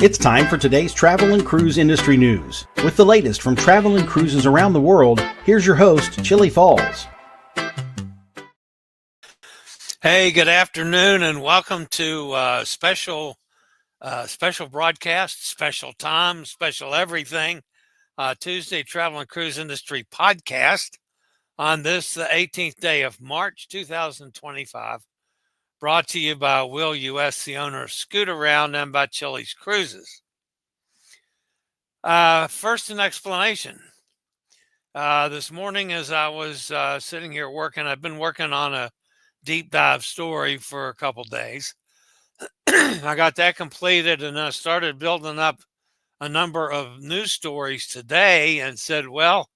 It's time for today's travel and cruise industry news. With the latest from travel and cruises around the world, here's your host, Chillie Falls. Hey, good afternoon, and welcome to special broadcast, special time, special everything. Tuesday Travel and Cruise Industry podcast on this, the 18th day of March 2025. Brought to you by Will U.S., the owner of Scoot Around, and by chilliescruises. First, an explanation. This morning, as I was sitting here working, I've been working on a deep dive story for a couple days. I got that completed, and I started building up a number of news stories today and said, well,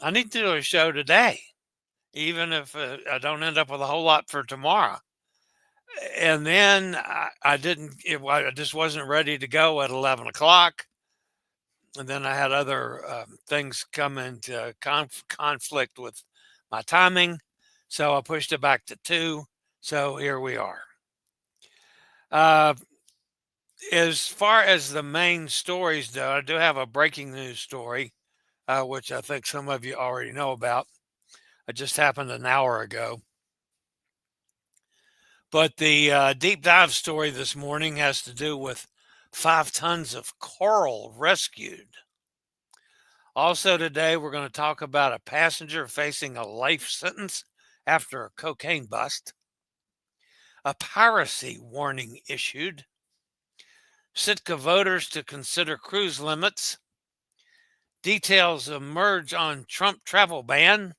I need to do a show today, even if I don't end up with a whole lot for tomorrow. And then I just wasn't ready to go at 11 o'clock. And then I had other things come into conflict with my timing. So I pushed it back to 2. So here we are. As far as the main stories, though, I do have a breaking news story, which I think some of you already know about. It just happened an hour ago. But the deep dive story this morning has to do with 5 tons of coral rescued. Also today, we're going to talk about a passenger facing a life sentence after a cocaine bust, a piracy warning issued, Sitka voters to consider cruise limits, details emerge on Trump travel ban,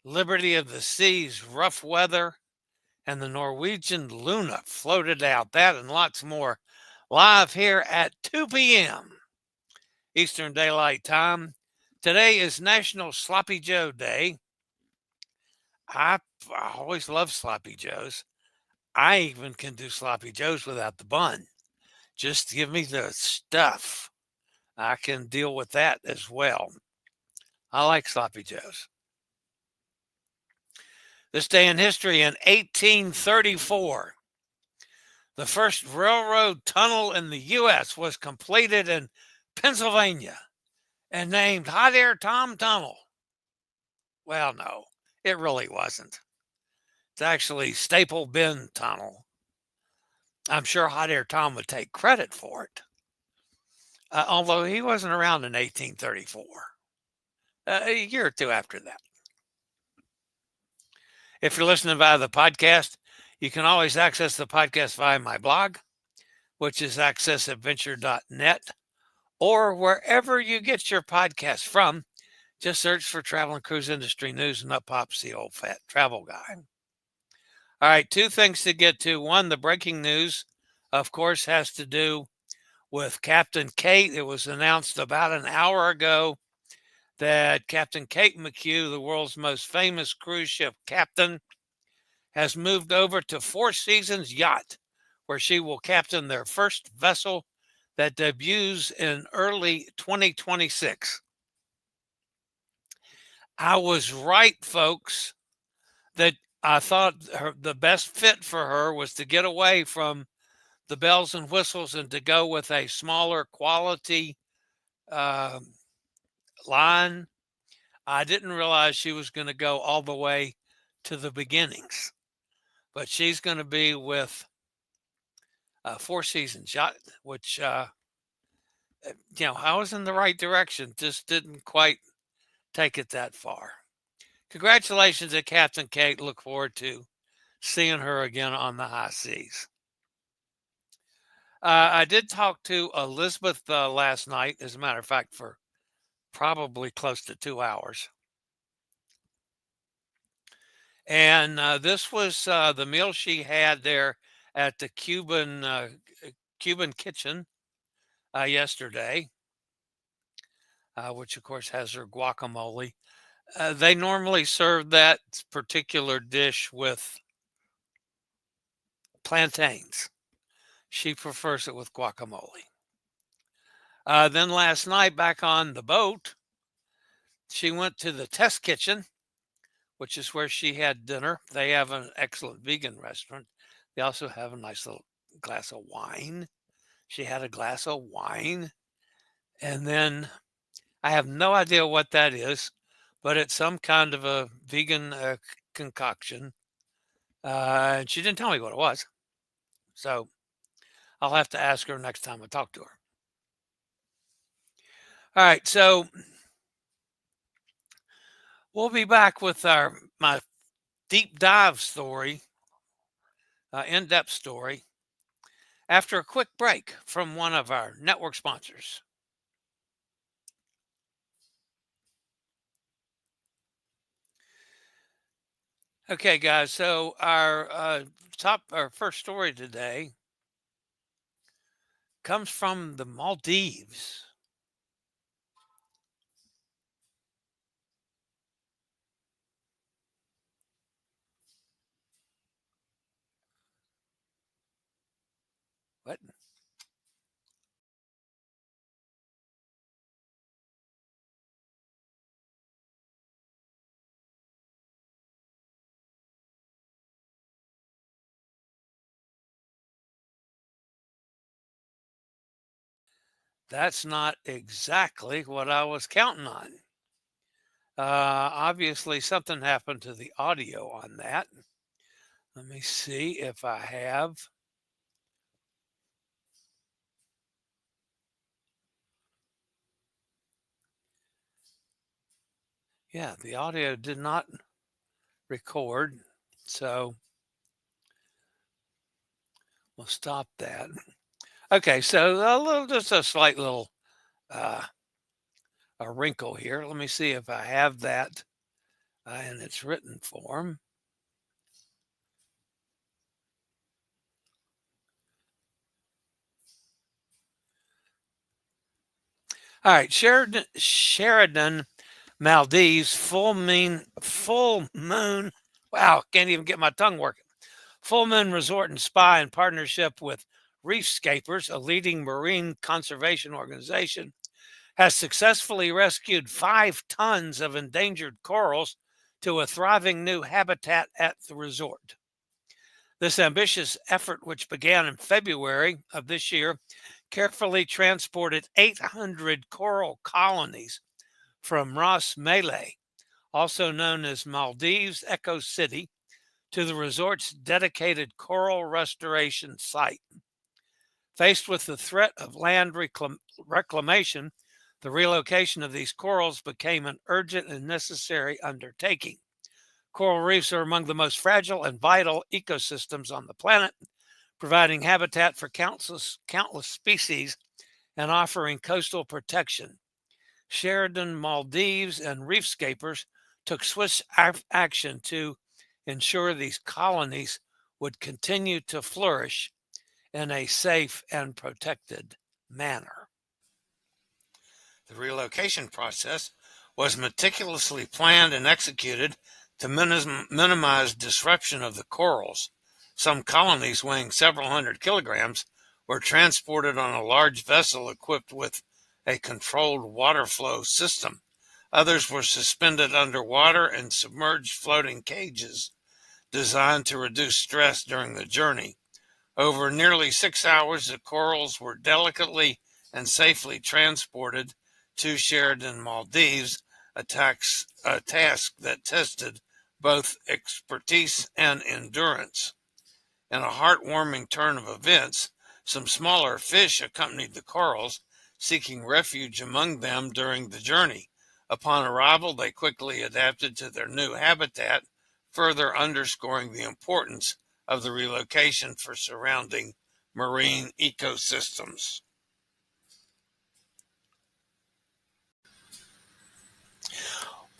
Liberty of the Seas rough weather, and the Norwegian Luna Floated Out. That and lots more live here at 2 p.m. Eastern Daylight Time. Today is National Sloppy Joe Day. I always love Sloppy Joes. I even can do Sloppy Joes without the bun. Just give me the stuff. I can deal with that as well. I like Sloppy Joes. This day in history, in 1834, the first railroad tunnel in the U.S. was completed in Pennsylvania and named Hot Air Tom Tunnel. Well, no, it really wasn't. It's actually Staple Bend Tunnel. I'm sure Hot Air Tom would take credit for it, although he wasn't around in 1834, a year or two after that. If you're listening via the podcast, you can always access the podcast via my blog, which is accessadventure.net, or wherever you get your podcast from. Just search for Travel and Cruise Industry News, and up pops the old fat travel guy. All right, 2 things to get to. One, the breaking news, of course, has to do with Captain Kate. It was announced about an hour ago that Captain Kate McHugh, the world's most famous cruise ship captain, has moved over to Four Seasons Yacht, where she will captain their first vessel that debuts in early 2026. I was right, folks, that I thought the best fit for her was to get away from the bells and whistles and to go with a smaller quality line. I didn't realize she was going to go all the way to the beginnings, but she's going to be with Four Seasons Yacht, which, I was in the right direction, just didn't quite take it that far. Congratulations to Captain Kate. Look forward to seeing her again on the high seas. I did talk to Elizabeth last night, as a matter of fact, for probably close to 2 hours. And this was the meal she had there at the Cuban kitchen yesterday, which of course has her guacamole. They normally serve that particular dish with plantains. She prefers it with guacamole. Then last night, back on the boat, she went to the test kitchen, which is where she had dinner. They have an excellent vegan restaurant. They also have a nice little glass of wine. She had a glass of wine, and then I have no idea what that is, but it's some kind of a vegan concoction. And she didn't tell me what it was. So I'll have to ask her next time I talk to her. All right, so we'll be back with my deep dive story, in-depth story, after a quick break from one of our network sponsors. Okay, guys, so our first story today comes from the Maldives. What? That's not exactly what I was counting on. Obviously, something happened to the audio on that. Let me see if I have. Yeah, the audio did not record, so we'll stop that. Okay, so just a slight little a wrinkle here. Let me see if I have that in its written form. All right, Sheridan, Maldives, full moon. Wow, can't even get my tongue working. Full Moon Resort and Spa in partnership with Reefscapers, a leading marine conservation organization, has successfully rescued 5 tons of endangered corals to a thriving new habitat at the resort. This ambitious effort, which began in February of this year, carefully transported 800 coral colonies from Ras Malay, also known as Maldives Eco City, to the resort's dedicated coral restoration site. Faced with the threat of land reclamation, the relocation of these corals became an urgent and necessary undertaking. Coral reefs are among the most fragile and vital ecosystems on the planet, providing habitat for countless species and offering coastal protection. Sheridan, Maldives, and Reefscapers took swift action to ensure these colonies would continue to flourish in a safe and protected manner. The relocation process was meticulously planned and executed to minimize disruption of the corals. Some colonies weighing several hundred kilograms were transported on a large vessel equipped with a controlled water flow system. Others were suspended underwater in submerged floating cages designed to reduce stress during the journey. Over nearly 6 hours, the corals were delicately and safely transported to Sheridan, Maldives, a task that tested both expertise and endurance. In a heartwarming turn of events, some smaller fish accompanied the corals, seeking refuge among them during the journey. Upon arrival, they quickly adapted to their new habitat, further underscoring the importance of the relocation for surrounding marine ecosystems.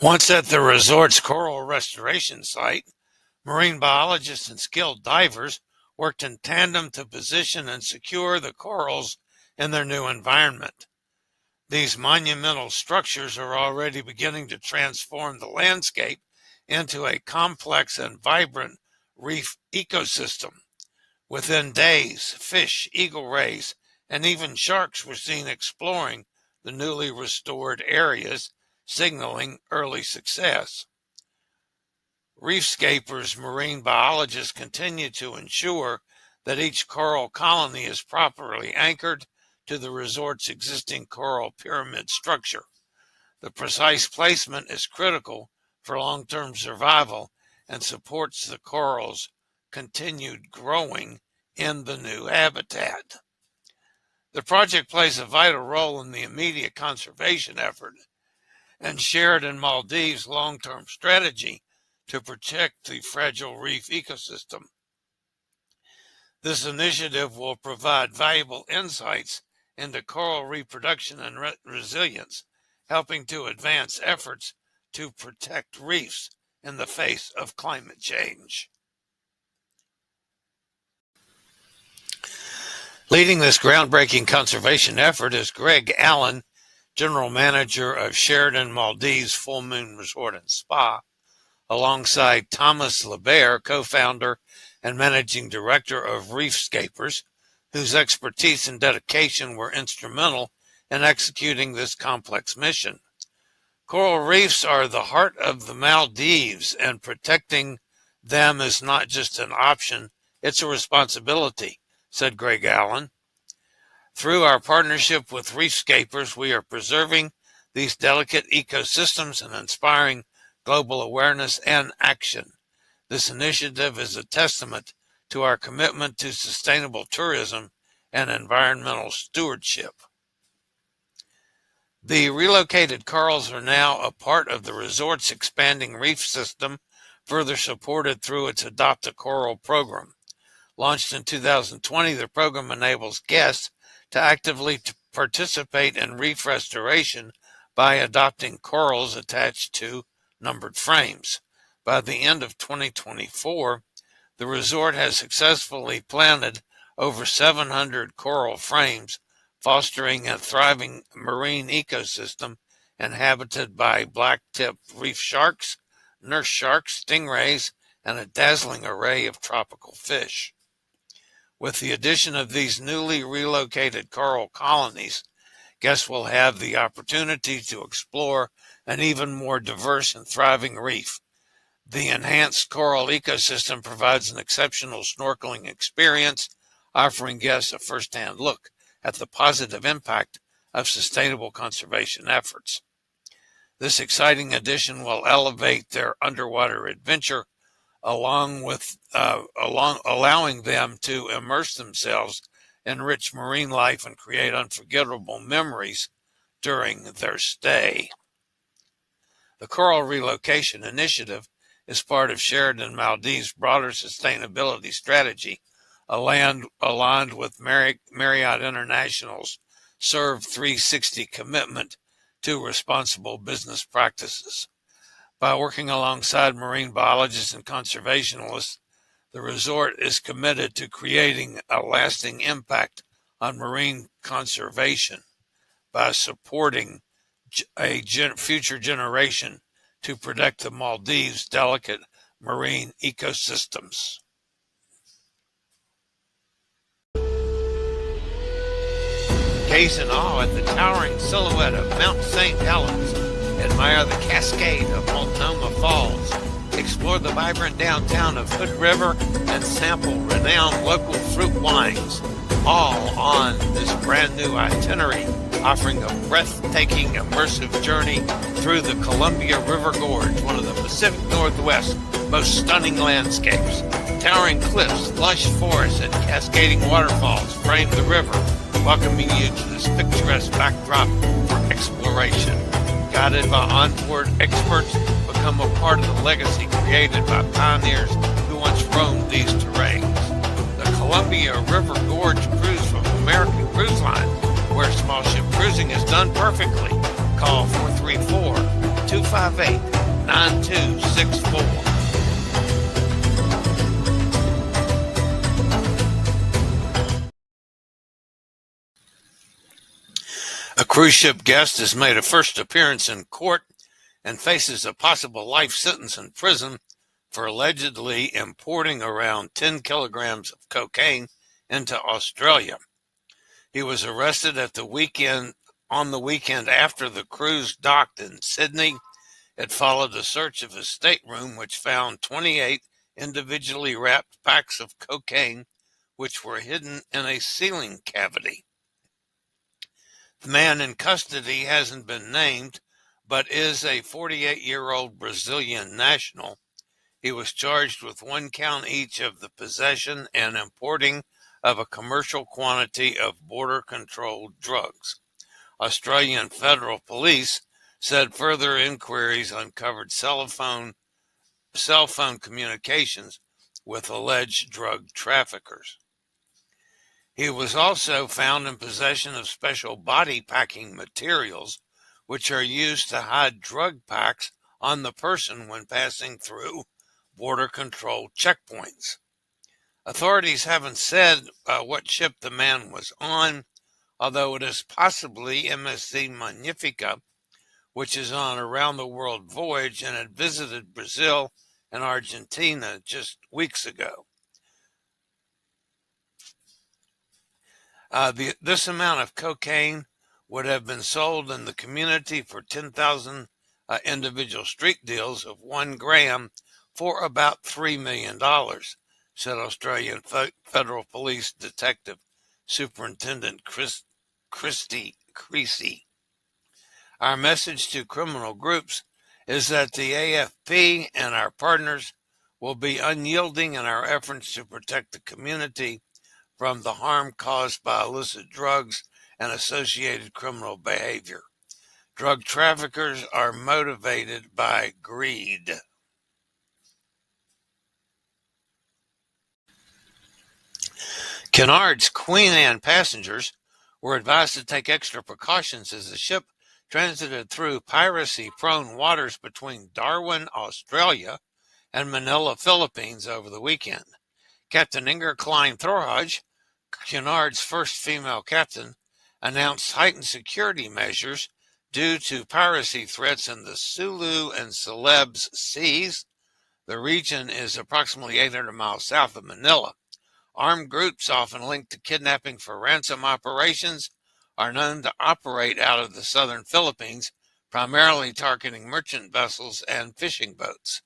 Once at the resort's coral restoration site, marine biologists and skilled divers worked in tandem to position and secure the corals in their new environment. These monumental structures are already beginning to transform the landscape into a complex and vibrant reef ecosystem. Within days, fish, eagle rays, and even sharks were seen exploring the newly restored areas, signaling early success. Reefscapers marine biologists continue to ensure that each coral colony is properly anchored to the resort's existing coral pyramid structure. The precise placement is critical for long-term survival and supports the coral's continued growing in the new habitat. The project plays a vital role in the immediate conservation effort and Sheridan Maldives' long-term strategy to protect the fragile reef ecosystem. This initiative will provide valuable insights into coral reproduction and resilience, helping to advance efforts to protect reefs in the face of climate change. Leading this groundbreaking conservation effort is Greg Allen, General Manager of Sheridan Maldives Full Moon Resort and Spa, alongside Thomas LeBaire, co-founder and Managing Director of Reefscapers, whose expertise and dedication were instrumental in executing this complex mission. Coral reefs are the heart of the Maldives, and protecting them is not just an option, it's a responsibility, said Greg Allen. Through our partnership with Reefscapers, we are preserving these delicate ecosystems and inspiring global awareness and action. This initiative is a testament to our commitment to sustainable tourism and environmental stewardship. The relocated corals are now a part of the resort's expanding reef system, further supported through its Adopt a Coral program. Launched in 2020, the program enables guests to actively participate in reef restoration by adopting corals attached to numbered frames. By the end of 2024, the resort has successfully planted over 700 coral frames, fostering a thriving marine ecosystem inhabited by black-tip reef sharks, nurse sharks, stingrays, and a dazzling array of tropical fish. With the addition of these newly relocated coral colonies, guests will have the opportunity to explore an even more diverse and thriving reef. The enhanced coral ecosystem provides an exceptional snorkeling experience, offering guests a first-hand look at the positive impact of sustainable conservation efforts. This exciting addition will elevate their underwater adventure, allowing them to immerse themselves in rich marine life and create unforgettable memories during their stay. The Coral Relocation Initiative is part of Sheridan Maldives' broader sustainability strategy, aligned with Marriott International's Serve 360 commitment to responsible business practices. By working alongside marine biologists and conservationists, the resort is committed to creating a lasting impact on marine conservation by supporting a future generation to protect the Maldives' delicate marine ecosystems. Gaze in awe at the towering silhouette of Mount St. Helens. Admire the cascade of Multnomah Falls. Explore the vibrant downtown of Hood River and sample renowned local fruit wines, all on this brand new itinerary, offering a breathtaking immersive journey through the Columbia River Gorge, one of the Pacific Northwest's most stunning landscapes. Towering cliffs, lush forests, and cascading waterfalls frame the river, welcoming you to this picturesque backdrop for exploration. Guided by onboard experts, become a part of the legacy created by pioneers who once roamed these terrains. The Columbia River Gorge cruise from American Cruise Line, where small ship cruising is done perfectly. Call 434-258-9264. A cruise ship guest has made a first appearance in court and faces a possible life sentence in prison for allegedly importing around 10 kilograms of cocaine into Australia. He was arrested on the weekend after the cruise docked in Sydney. It followed a search of his stateroom, which found 28 individually wrapped packs of cocaine, which were hidden in a ceiling cavity. The man in custody hasn't been named, but is a 48-year-old Brazilian national. He was charged with 1 count each of the possession and importing of a commercial quantity of border-controlled drugs. Australian Federal Police said further inquiries uncovered cell phone communications with alleged drug traffickers. He was also found in possession of special body packing materials, which are used to hide drug packs on the person when passing through border control checkpoints. Authorities haven't said what ship the man was on, although it is possibly MSC Magnifica, which is on a round-the-world voyage and had visited Brazil and Argentina just weeks ago. This amount of cocaine would have been sold in the community for 10,000 individual street deals of 1 gram for about $3 million, said Australian Federal Police Detective Superintendent Christy Creasy. Our message to criminal groups is that the AFP and our partners will be unyielding in our efforts to protect the community from the harm caused by illicit drugs and associated criminal behavior. Drug traffickers are motivated by greed. Cunard's Queen Anne passengers were advised to take extra precautions as the ship transited through piracy-prone waters between Darwin, Australia, and Manila, Philippines over the weekend. Captain Inger Klein-Thorhage, Cunard's first female captain, announced heightened security measures due to piracy threats in the Sulu and Celebes Seas. The region is approximately 800 miles south of Manila. Armed groups often linked to kidnapping for ransom operations are known to operate out of the southern Philippines, primarily targeting merchant vessels and fishing boats.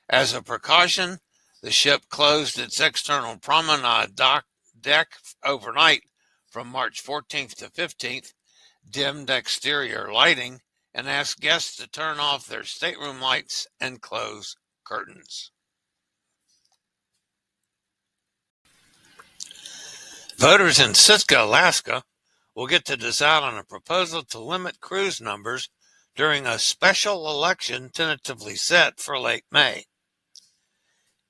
As a precaution, the ship closed its external promenade deck overnight from March 14th to 15th, dimmed exterior lighting, and asked guests to turn off their stateroom lights and close curtains. Voters in Sitka, Alaska, will get to decide on a proposal to limit cruise numbers during a special election tentatively set for late May.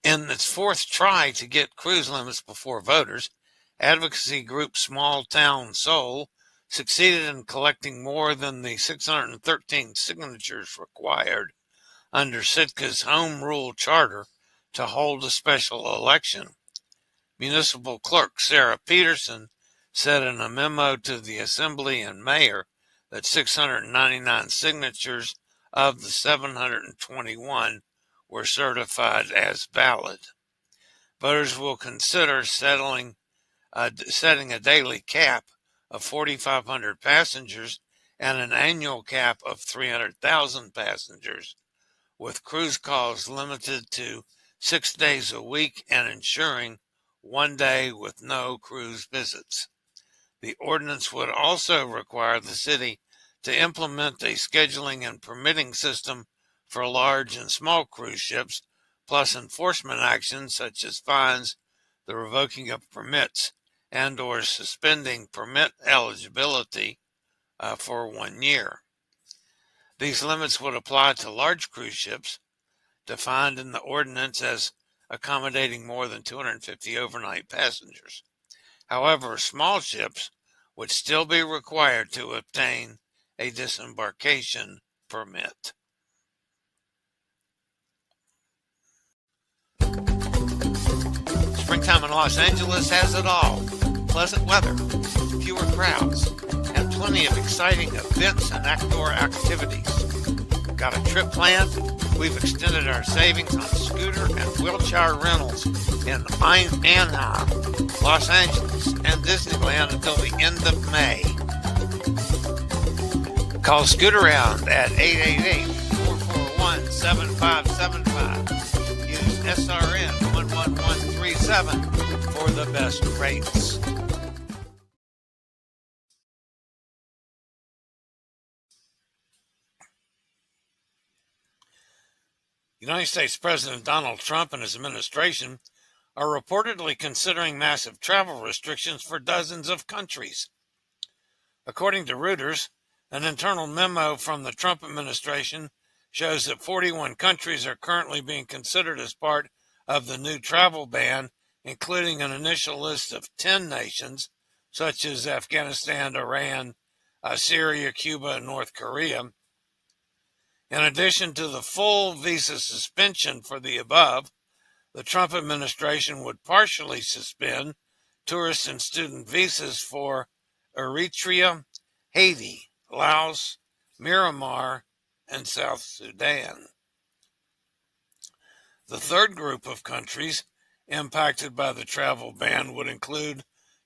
In its fourth try to get cruise limits before voters, advocacy group Small Town Seoul succeeded in collecting more than the 613 signatures required under Sitka's home rule charter to hold a special election. Municipal Clerk Sarah Peterson said in a memo to the Assembly and Mayor that 699 signatures of the 721 were certified as valid. Voters will consider setting a daily cap of 4,500 passengers and an annual cap of 300,000 passengers, with cruise calls limited to 6 days a week and ensuring 1 day with no cruise visits. The ordinance would also require the city to implement a scheduling and permitting system for large and small cruise ships, plus enforcement actions such as fines, the revoking of permits, and or suspending permit eligibility for 1 year. These limits would apply to large cruise ships, defined in the ordinance as accommodating more than 250 overnight passengers. However, small ships would still be required to obtain a disembarkation permit. Springtime in Los Angeles has it all. Pleasant weather, fewer crowds, and plenty of exciting events and outdoor activities. Got a trip planned? We've extended our savings on scooter and wheelchair rentals in Anaheim, Los Angeles, and Disneyland until the end of May. Call Scootaround at 888-441-7575. Use SRN 11137 for for the best rates. United States President Donald Trump and his administration are reportedly considering massive travel restrictions for dozens of countries. According to Reuters, an internal memo from the Trump administration shows that 41 countries are currently being considered as part of the new travel ban, including an initial list of 10 nations, such as Afghanistan, Iran, Syria, Cuba, and North Korea. In addition to the full visa suspension for the above, the Trump administration would partially suspend tourist and student visas for Eritrea, Haiti, Laos, Myanmar, and South Sudan. The third group of countries impacted by the travel ban would include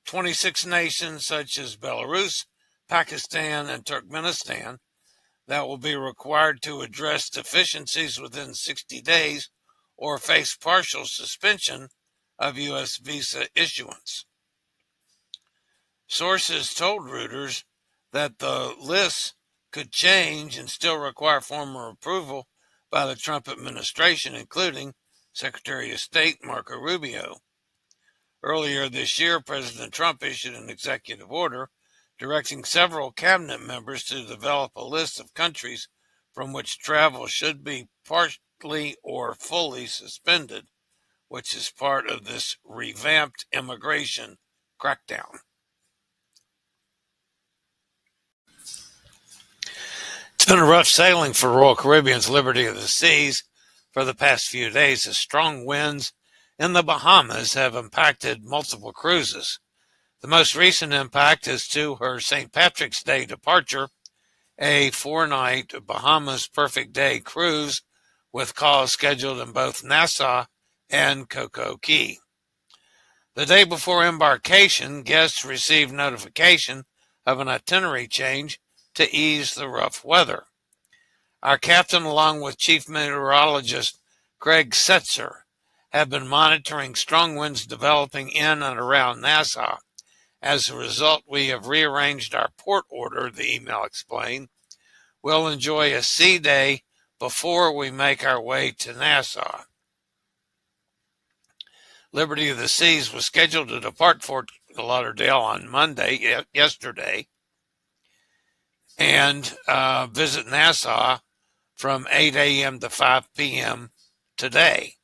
26 nations such as Belarus, Pakistan, and Turkmenistan that will be required to address deficiencies within 60 days or face partial suspension of U.S. visa issuance. Sources told Reuters that the list could change and still require formal approval by the Trump administration, including Secretary of State Marco Rubio. Earlier this year, President Trump issued an executive order directing several cabinet members to develop a list of countries from which travel should be partly or fully suspended, which is part of this revamped immigration crackdown. It's been a rough sailing for Royal Caribbean's Liberty of the Seas for the past few days as strong winds in the Bahamas have impacted multiple cruises. The most recent impact is to her St. Patrick's Day departure, a 4-night Bahamas Perfect Day cruise with calls scheduled in both Nassau and Coco Cay. The day before embarkation, guests received notification of an itinerary change to ease the rough weather. Our captain, along with Chief Meteorologist Greg Setzer, have been monitoring strong winds developing in and around Nassau. As a result, we have rearranged our port order, the email explained. We'll enjoy a sea day before we make our way to Nassau. Liberty of the Seas was scheduled to depart Fort Lauderdale on Monday, yesterday, and visit Nassau from 8 a.m. to 5 p.m. today.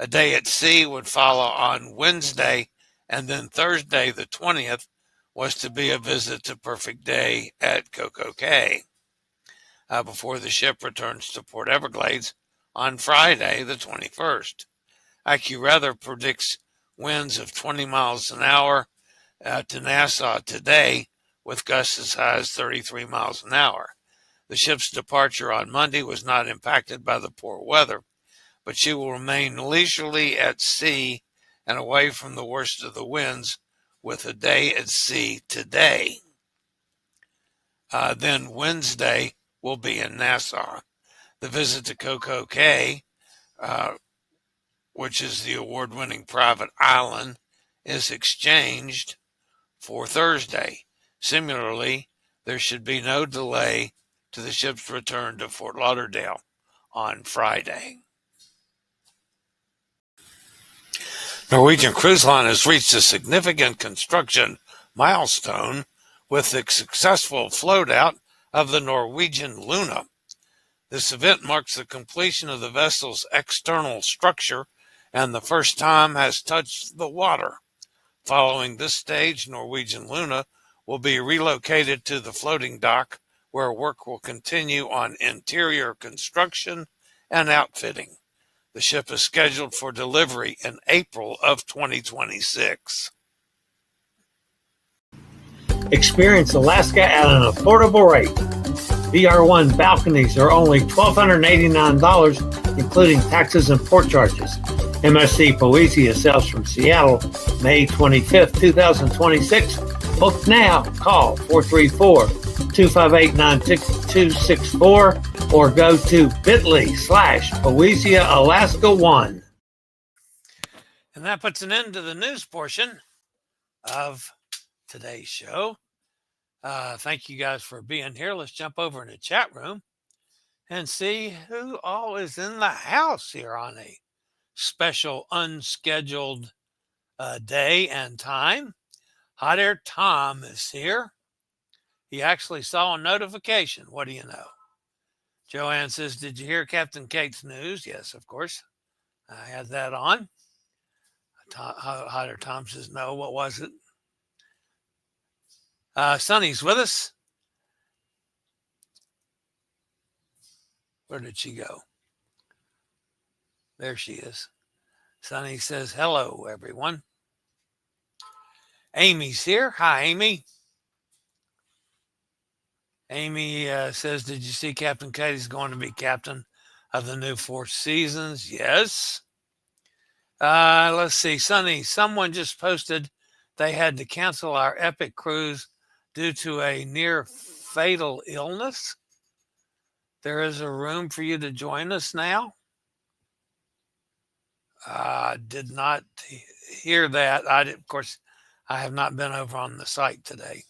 A day at sea would follow on Wednesday, and then Thursday, the 20th, was to be a visit to Perfect Day at Coco Cay before the ship returns to Port Everglades on Friday, the 21st. IQweather predicts winds of 20 miles an hour to Nassau today, with gusts as high as 33 miles an hour. The ship's departure on Monday was not impacted by the poor weather, but she will remain leisurely at sea and away from the worst of the winds, with a day at sea today. Then Wednesday will be in Nassau. The visit to Coco Cay, which is the award-winning private island, is exchanged for Thursday. Similarly, there should be no delay to the ship's return to Fort Lauderdale on Friday. Norwegian Cruise Line has reached a significant construction milestone with the successful float out of the Norwegian Luna. This event marks the completion of the vessel's external structure and the first time has touched the water. Following this stage, Norwegian Luna will be relocated to the floating dock, where work will continue on interior construction and outfitting. The ship is scheduled for delivery in April of 2026. Experience Alaska at an affordable rate. VR1 balconies are only $1,289, including taxes and port charges. MSC Poesia sails from Seattle, May 25th, 2026. Book now. Call 434-258-9264 or go to bit.ly/Poesia Alaska 1. And that puts an end to the news portion of today's show. Thank you guys for being here. Let's jump over in the chat room and see who all is in the house here on a special unscheduled day and time. Hot Air Tom is here. He actually saw a notification. What do you know? Joanne says, did you hear Captain Kate's news? Yes, of course. I had that on. Hot Air Tom says, no, what was it? Sonny's with us. Where did she go? There she is. Sonny says, hello, everyone. Amy's here. Hi, Amy. Amy says, did you see Captain Katie's going to be captain of the new Four Seasons? Yes. Let's see. Sonny, someone just posted they had to cancel our epic cruise due to a near fatal illness. There is a room for you to join us now. Did not hear that. Of course, I have not been over on the site today.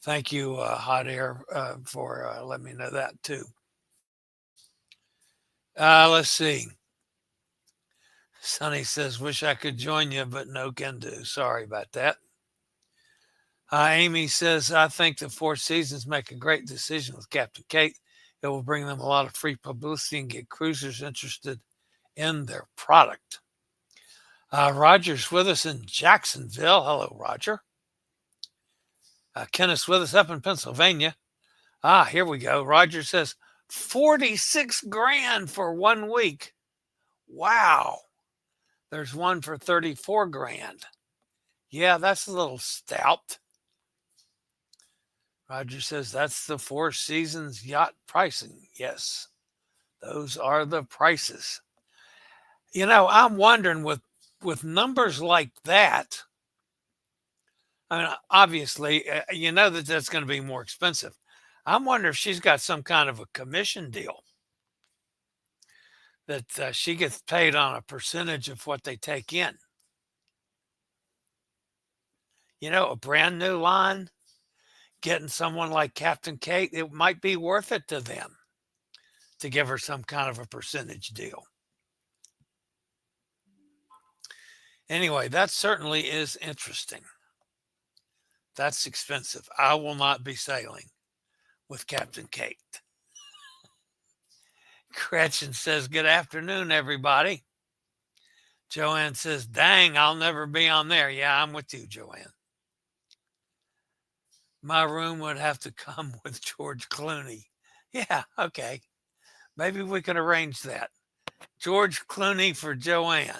Thank you, Hot Air, for letting me know that too. Let's see. Sonny says, wish I could join you, but no can do. Sorry about that. Amy says, I think the Four Seasons make a great decision with Captain Kate. It will bring them a lot of free publicity and get cruisers interested in their product. Roger's with us in Jacksonville. Hello, Roger. Kenneth's with us up in Pennsylvania. Here we go. Roger says, 46 grand for 1 week. Wow. There's one for 34 grand. Yeah, that's a little stout. Roger says that's the Four Seasons yacht pricing. Yes, those are the prices. You know, I'm wondering with numbers like that, I mean, obviously, you know that's going to be more expensive. I'm wondering if she's got some kind of a commission deal that she gets paid on a percentage of what they take in. You know, a brand new line, getting someone like Captain Kate, it might be worth it to them to give her some kind of a percentage deal. Anyway, that certainly is interesting. That's expensive. I will not be sailing with Captain Kate. Gretchen says, good afternoon, everybody. Joanne says, dang, I'll never be on there. Yeah, I'm with you, Joanne. My room would have to come with George Clooney. Yeah, okay. Maybe we can arrange that. George Clooney for Joanne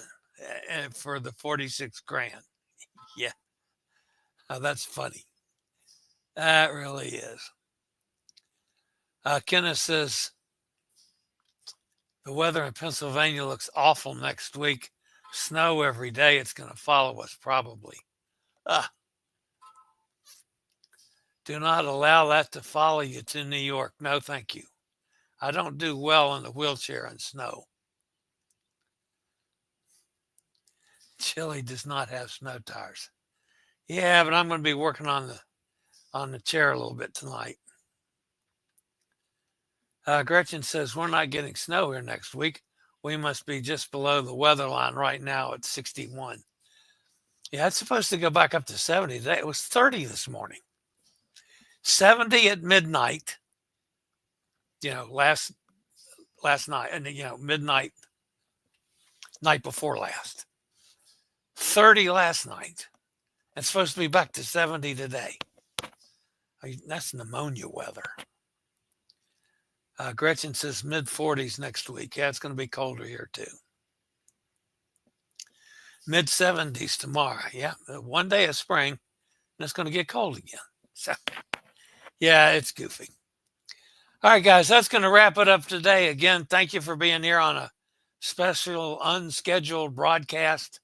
for the 46 grand. Yeah. Oh, that's funny. That really is. Kenneth says, the weather in Pennsylvania looks awful next week. Snow every day. It's going to follow us probably. Do not allow that to follow you to New York. No, thank you. I don't do well in the wheelchair and snow. Chillie does not have snow tires. Yeah, but I'm going to be working on the chair a little bit tonight. Gretchen says, we're not getting snow here next week. We must be just below the weather line right now at 61. Yeah, it's supposed to go back up to 70 today. It was 30 this morning. 70 at midnight, last night, and midnight, night before last. 30 last night. It's supposed to be back to 70 today. That's pneumonia weather. Gretchen says mid-40s next week. Yeah, it's going to be colder here too. Mid-70s tomorrow. Yeah, 1 day of spring, and it's going to get cold again. So, yeah, it's goofy. All right, guys, that's going to wrap it up today. Again, thank you for being here on a special unscheduled broadcast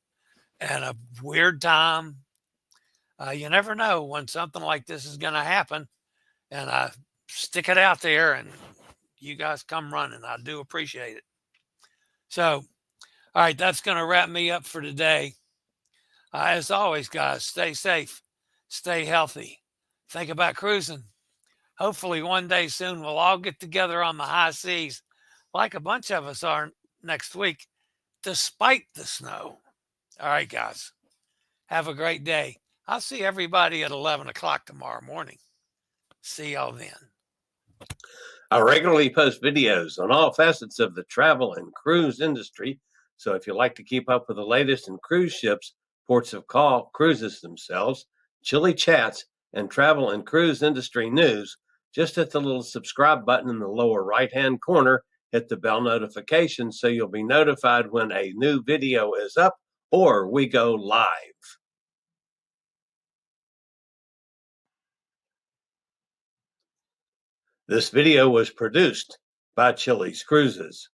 at a weird time. You never know when something like this is going to happen, and I stick it out there and you guys come running. I do appreciate it. So All right, that's going to wrap me up for today. As always, guys, stay safe, stay healthy, think about cruising. Hopefully, one day soon, we'll all get together on the high seas like a bunch of us are next week, despite the snow. All right, guys, have a great day. I'll see everybody at 11 o'clock tomorrow morning. See y'all then. I regularly post videos on all facets of the travel and cruise industry. So if you like to keep up with the latest in cruise ships, ports of call, cruises themselves, Chillie chats, and travel and cruise industry news, just hit the little subscribe button in the lower right-hand corner, hit the bell notification so you'll be notified when a new video is up or we go live. This video was produced by Chilliescruises.